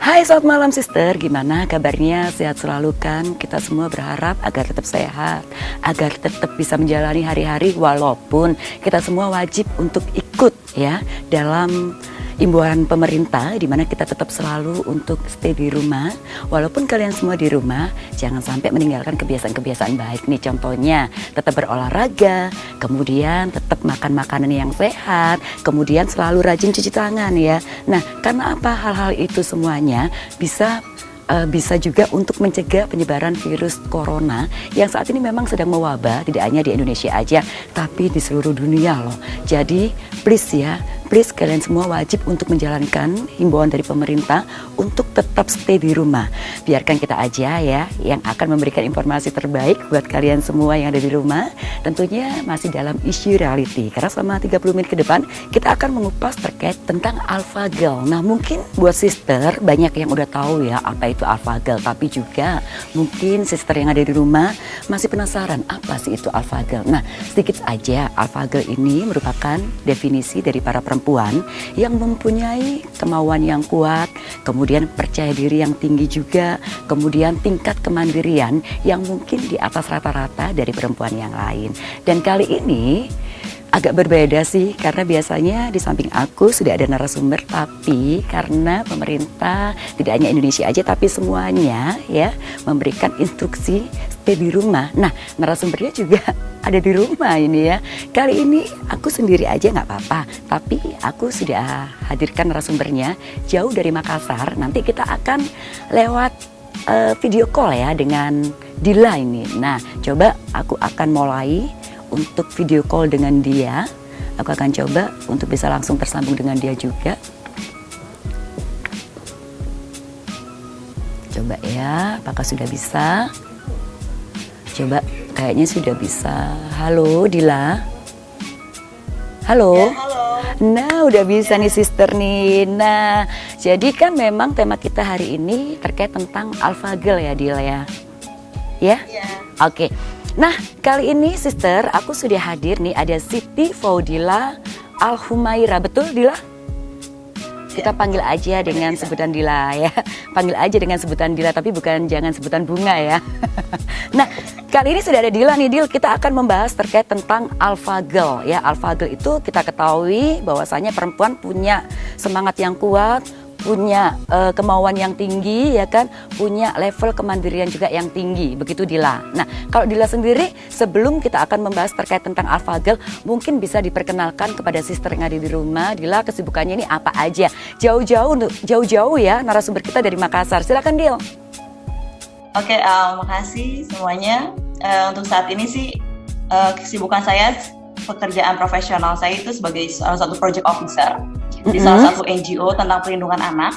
Hai, selamat malam sister, gimana kabarnya? Sehat selalu kan? Kita semua berharap agar tetap sehat, agar tetap bisa menjalani hari-hari walaupun kita semua wajib untuk ikut ya dalam imbauan pemerintah di mana kita tetap selalu untuk stay di rumah. Walaupun kalian semua di rumah, jangan sampai meninggalkan kebiasaan-kebiasaan baik nih. Contohnya tetap berolahraga, kemudian tetap makan makanan yang sehat, kemudian selalu rajin cuci tangan ya. Nah, karena apa hal-hal itu semuanya bisa juga untuk mencegah penyebaran virus corona yang saat ini memang sedang mewabah, tidak hanya di Indonesia aja, tapi di seluruh dunia loh. Jadi please kalian semua wajib untuk menjalankan himbauan dari pemerintah untuk tetap stay di rumah. Biarkan kita aja ya yang akan memberikan informasi terbaik buat kalian semua yang ada di rumah. Tentunya masih dalam isu reality, karena selama 30 menit ke depan kita akan mengupas terkait tentang AlphaGirl. Nah, mungkin buat sister banyak yang udah tahu ya apa itu AlphaGirl, tapi juga mungkin sister yang ada di rumah masih penasaran apa sih itu AlphaGirl. Nah, sedikit aja, AlphaGirl ini merupakan definisi dari para perempuan yang mempunyai kemauan yang kuat, kemudian percaya diri yang tinggi juga, kemudian tingkat kemandirian yang mungkin di atas rata-rata dari perempuan yang lain. Dan kali ini agak berbeda sih, karena biasanya di samping aku sudah ada narasumber, tapi karena pemerintah tidak hanya Indonesia aja tapi semuanya ya memberikan instruksi stay di rumah. Nah, narasumbernya juga ada di rumah ini ya. Kali ini aku sendiri aja nggak apa-apa, tapi aku sudah hadirkan narasumbernya jauh dari Makassar. Nanti kita akan lewat video call ya dengan Dila ini. Nah, coba aku akan mulai untuk video call dengan dia. Aku akan coba untuk bisa langsung tersambung dengan dia juga. Coba ya, apakah sudah bisa? Coba, kayaknya sudah bisa. Halo Dila. Halo. Ya, halo. Nah, udah bisa nih sister nih. Nah, jadi kan memang tema kita hari ini terkait tentang AlphaGirl ya Dila ya. Ya? Ya. Oke. Nah, kali ini sister, aku sudah hadir nih, ada Siti Faudila Al-Humaira. Betul Dila? Kita panggil aja dengan sebutan Dila ya. Panggil aja dengan sebutan Dila, tapi bukan jangan sebutan bunga ya. Nah, kali ini sudah ada Dila nih, Dil. Kita akan membahas terkait tentang AlphaGirl ya. AlphaGirl itu kita ketahui bahwasanya perempuan punya semangat yang kuat, punya kemauan yang tinggi ya kan, punya level kemandirian juga yang tinggi, begitu Dila. Nah, kalau Dila sendiri sebelum kita akan membahas terkait tentang AlphaGirl, mungkin bisa diperkenalkan kepada sister yang ada di rumah. Dila kesibukannya ini apa aja? Jauh-jauh ya narasumber kita dari Makassar. Silakan Dil. Oke, makasih semuanya. Untuk saat ini sih kesibukan saya, pekerjaan profesional saya itu sebagai salah satu project officer di salah satu NGO tentang perlindungan anak.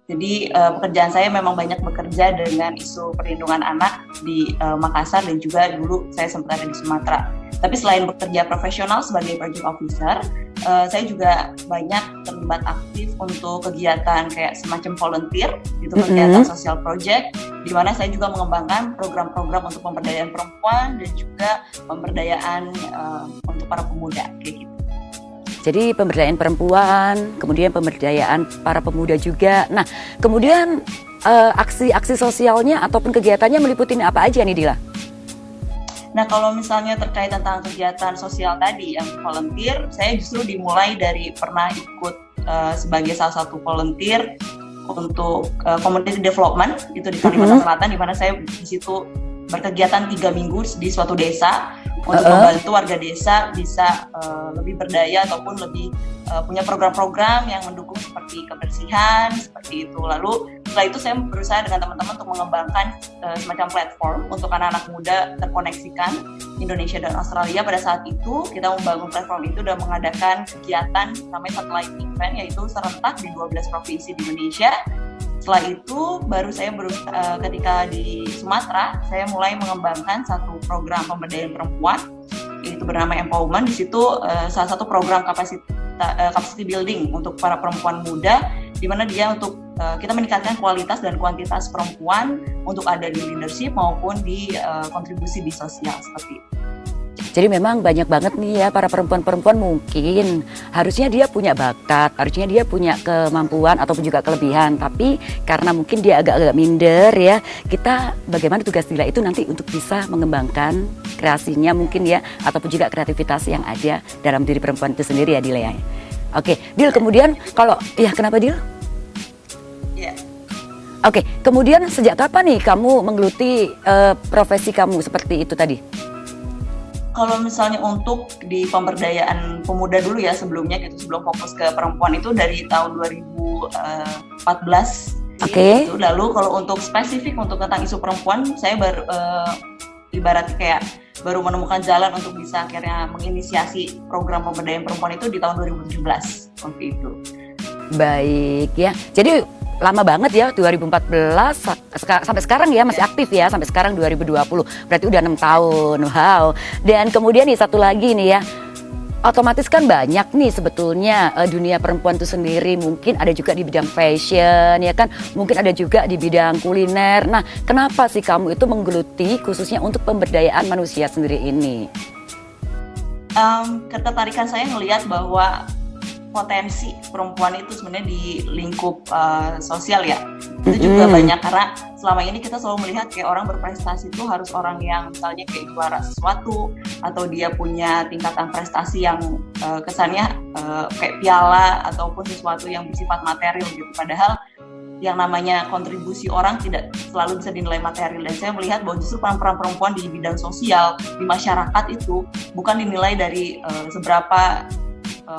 Jadi pekerjaan saya memang banyak bekerja dengan isu perlindungan anak di Makassar, dan juga dulu saya sempat ada di Sumatera. Tapi selain bekerja profesional sebagai project officer, saya juga banyak terlibat aktif untuk kegiatan kayak semacam volunteer, gitu, kegiatan social project, di mana saya juga mengembangkan program-program untuk pemberdayaan perempuan dan juga pemberdayaan untuk para pemuda, kayak gitu. Jadi pemberdayaan perempuan, kemudian pemberdayaan para pemuda juga. Nah, kemudian aksi-aksi sosialnya ataupun kegiatannya meliputi apa aja nih Dila? Nah, kalau misalnya terkait tentang kegiatan sosial tadi yang volunteer, saya justru dimulai dari pernah ikut sebagai salah satu volunteer untuk community development itu di Kalimantan Selatan, di mana saya di situ berkegiatan 3 minggu di suatu desa untuk membantu warga desa bisa lebih berdaya ataupun lebih punya program-program yang mendukung seperti kebersihan, seperti itu. Lalu setelah itu saya berusaha dengan teman-teman untuk mengembangkan semacam platform untuk anak-anak muda terkoneksikan Indonesia dan Australia. Pada saat itu kita membangun platform itu dan mengadakan kegiatan namanya satellite event, yaitu serentak di 12 provinsi di Indonesia. Setelah itu baru saya ketika di Sumatera, saya mulai mengembangkan satu program pemberdayaan perempuan, yaitu bernama Empowerment. Di situ salah satu program capacity building untuk para perempuan muda, di mana dia untuk kita meningkatkan kualitas dan kuantitas perempuan untuk ada di leadership maupun di kontribusi di sosial, seperti itu. Jadi memang banyak banget nih ya para perempuan-perempuan mungkin harusnya dia punya bakat, harusnya dia punya kemampuan ataupun juga kelebihan, tapi karena mungkin dia agak-agak minder ya, kita bagaimana tugas Dila itu nanti untuk bisa mengembangkan kreasinya mungkin ya, ataupun juga kreativitas yang ada dalam diri perempuan itu sendiri ya Dila ya. Oke, Dil, kemudian kalau ya kenapa Dil? Ya. Oke, kemudian sejak kapan nih kamu menggeluti profesi kamu seperti itu tadi? Kalau misalnya untuk di pemberdayaan pemuda dulu ya sebelumnya gitu, sebelum fokus ke perempuan itu dari tahun 2014. Oke. Gitu. Lalu kalau untuk spesifik untuk tentang isu perempuan, saya baru ibaratnya kayak baru menemukan jalan untuk bisa akhirnya menginisiasi program pemberdayaan perempuan itu di tahun 2017 waktu itu. Baik ya. Jadi lama banget ya 2014 sampai sekarang ya masih aktif ya sampai sekarang 2020. Berarti udah 6 tahun. Wow. Dan kemudian nih satu lagi nih ya. Otomatis kan banyak nih sebetulnya dunia perempuan itu sendiri, mungkin ada juga di bidang fashion ya kan, mungkin ada juga di bidang kuliner. Nah, kenapa sih kamu itu menggeluti khususnya untuk pemberdayaan manusia sendiri ini? Ketertarikan saya melihat bahwa potensi perempuan itu sebenarnya di lingkup sosial ya, itu juga banyak karena selama ini kita selalu melihat kayak orang berprestasi itu harus orang yang misalnya kayak juara sesuatu atau dia punya tingkatan prestasi yang kesannya kayak piala ataupun sesuatu yang bersifat material gitu, padahal yang namanya kontribusi orang tidak selalu bisa dinilai material. Dan saya melihat bahwa justru peran perempuan di bidang sosial di masyarakat itu bukan dinilai dari seberapa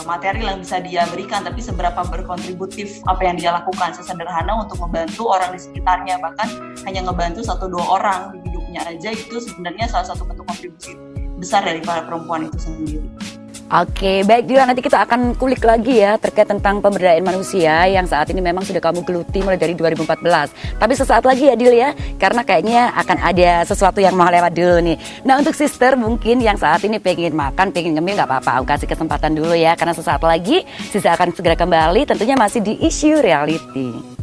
material yang bisa dia berikan, tapi seberapa berkontributif apa yang dia lakukan. Sesederhana untuk membantu orang di sekitarnya, bahkan hanya ngebantu 1-2 orang di hidupnya aja, itu sebenarnya salah satu bentuk kontribusi besar dari para perempuan itu sendiri. Oke, baik Dila, nanti kita akan kulik lagi ya terkait tentang pemberdayaan manusia yang saat ini memang sudah kamu geluti mulai dari 2014. Tapi sesaat lagi ya Dil ya, karena kayaknya akan ada sesuatu yang mau lewat dulu nih. Nah, untuk sister mungkin yang saat ini pengen makan, pengen ngemil, gak apa-apa, aku kasih kesempatan dulu ya, karena sesaat lagi Sisa akan segera kembali tentunya masih di Isu Reality.